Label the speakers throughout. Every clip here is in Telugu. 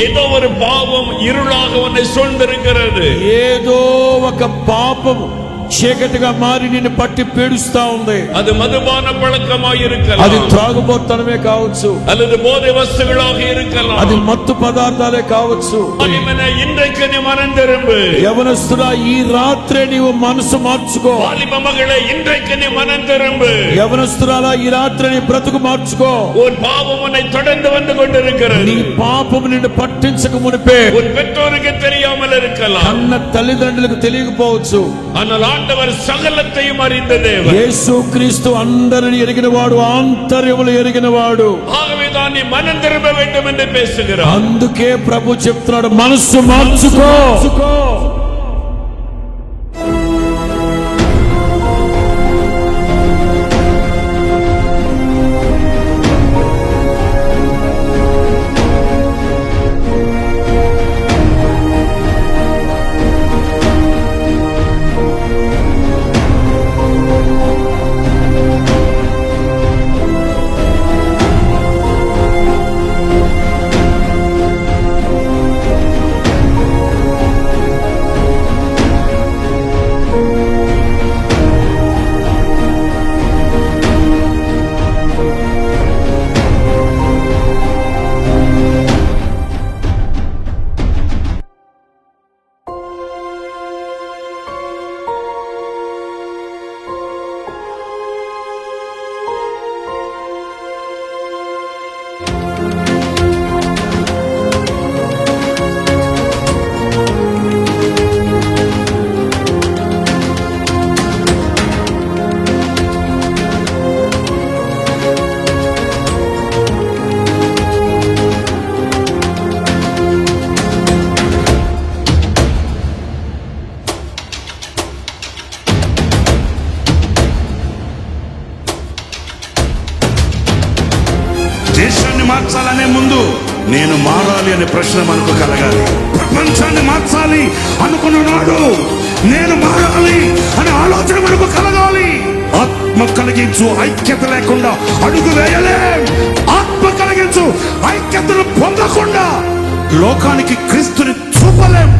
Speaker 1: ఏదో ఒక పాపం ఇరులాగా ఉన్నది సూழ்ந்திருக்கிறது.
Speaker 2: ఏదో ఒక పాపం చీకటిగా మారి నిన్ను పట్టి పీడిస్తా ఉంది.
Speaker 1: అది మధుపాన పழக்கமாய் இருக்கலாம்,
Speaker 2: అది త్రాగుబోతనమే కావచ్చు,
Speaker 1: அல்லது போதை వస్తువులాக இருக்கலாம்,
Speaker 2: అది మత్తు పదార్థాలే కావచ్చు.
Speaker 1: இன்றைக்கு நீ மனம் திரும்பு.
Speaker 2: యవనస్తుడా, ఈ రాత్రే నీవు మనసు మార్చుకో.
Speaker 1: వాలిబ మగళే, இன்றைக்கு நீ மனம் திரும்பு.
Speaker 2: యవనస్తురాలా, ఈ రాత్రి నీ బ్రతుకు మార్చుకో.
Speaker 1: உன் பாவம் உன்னை தொடர்ந்து வந்து கொண்டிருக்கிறது.
Speaker 2: నీ పాపం నిన్ను పట్టించక మునిపే
Speaker 1: உன் பெற்றோருக்கு தெரியாமல் இருக்கலாம்,
Speaker 2: కన్న తల్లిదండ్రులకు తెలియకపోవచ్చు.
Speaker 1: ஆனால் ఆండవర్ సకలத்தையும் அறிந்த தேவன்.
Speaker 2: యేసుక్రీస్తు అందరిని ఎరిగినవాడు, ఆంతర్యములు ఎరిగినవాడు.
Speaker 1: ஆகவேதான் நீ மனம் திரும்ப வேண்டும் என்று பேசுகிறார்.
Speaker 2: అందుకే ప్రభు చెప్తున్నాడు, మనస్సు మార్చుకో.
Speaker 3: దేశాన్ని మార్చాలనే ముందు నేను మారాలి అనే ప్రశ్న మనకు కలగాలి. ప్రపంచాన్ని మార్చాలి అనుకున్నాడు, నేను మారాలి అనే ఆలోచన మనకు కలగాలి. ఆత్మ కలిగించు ఐక్యత లేకుండా అడుగు వేయలేం. ఆత్మ కలిగించు ఐక్యతను పొందకుండా లోకానికి క్రీస్తుని చూపలేం.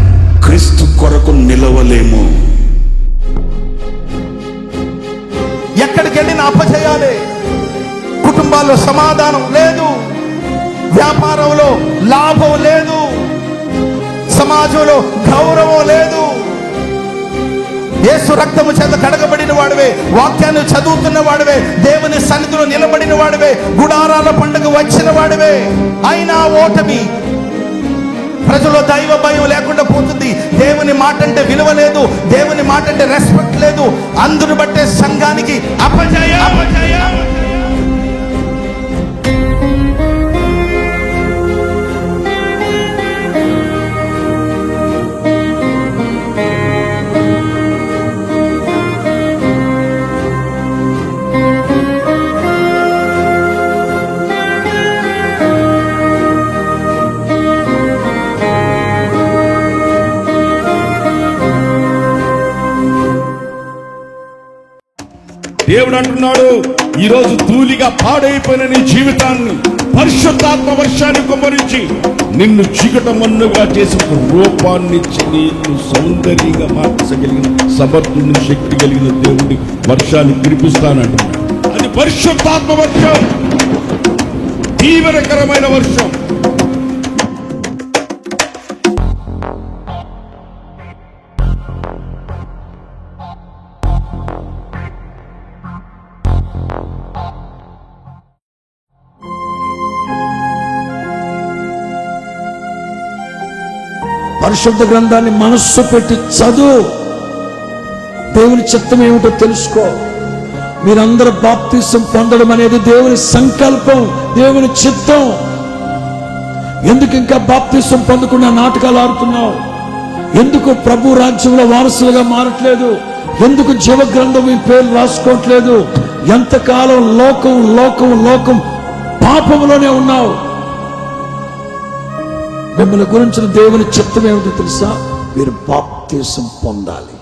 Speaker 3: క్రీస్తు కొరకు నిలవలేము.
Speaker 4: ఎక్కడికి వెళ్ళినా అపజయాలే. కుటుంబాల్లో సమాధానం లేదు, వ్యాపారంలో లాభం లేదు, సమాజంలో గౌరవం లేదు. యేసు రక్తము చేత కడగబడిన వాడివే, వాక్యాన్ని చదువుతున్న వాడివే, దేవుని సన్నిధిలో నిలబడిన వాడివే, గుడారాల పండుగ వచ్చిన వాడివే, అయినా ఓటమి. ప్రజల్లో దైవ భయం లేకుండా పోతుంది. దేవుని మాట అంటే విలువ లేదు, దేవుని మాట అంటే రెస్పెక్ట్ లేదు. అందును బట్టే సంఘానికి అపజయం.
Speaker 2: దేవుడు అంటున్నాడు, ఈరోజు ధూళిగా పాడైపోయిన నీ జీవితాన్ని పరిశుద్ధాత్మ వర్షాన్ని కుమ్మరించి నిన్ను చీకటమన్నుగా చేసి రూపాన్ని ఇచ్చి నిన్ను సౌందర్యంగా మార్చగలిగిన సమర్థుని, శక్తి కలిగిన దేవుడి వర్షాన్ని కురిపిస్తానంటున్నాడు. అది పరిశుద్ధాత్మ వర్షం, తీవ్రకరమైన వర్షం. పరిశుద్ధ గ్రంథాన్ని మనస్సు పెట్టి చదువు. దేవుని చిత్తం ఏమిటో తెలుసుకో. మీరందరూ బాప్తిసం పొందడం అనేది దేవుని సంకల్పం, దేవుని చిత్తం. ఎందుకు ఇంకా బాప్తిసం పొందకుండా నాటకాలు ఆడుతున్నావు? ఎందుకు ప్రభు రాజ్యంలో వారసులుగా మారట్లేదు? ఎందుకు జీవ గ్రంథం మీ పేరు రాసుకోవట్లేదు? ఎంతకాలం లోకం లోకం లోకం పాపంలోనే ఉన్నావు? మిమ్మల్ని గురించిన దేవుని చిత్తం ఏమిటో తెలుసా? మీరు బాప్తిసం పొందాలి.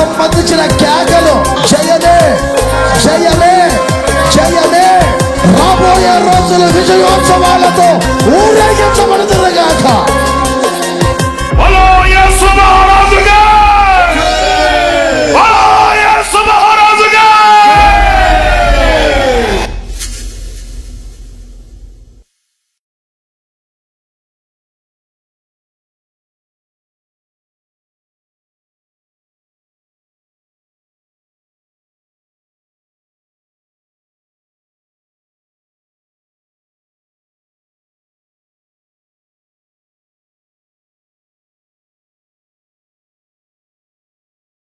Speaker 4: సంబంధించిన కేకలు జయమే జయమే జయమే రాబోయే రోజుల విజయోత్సవాలతో ఊరేగించబడతాయి.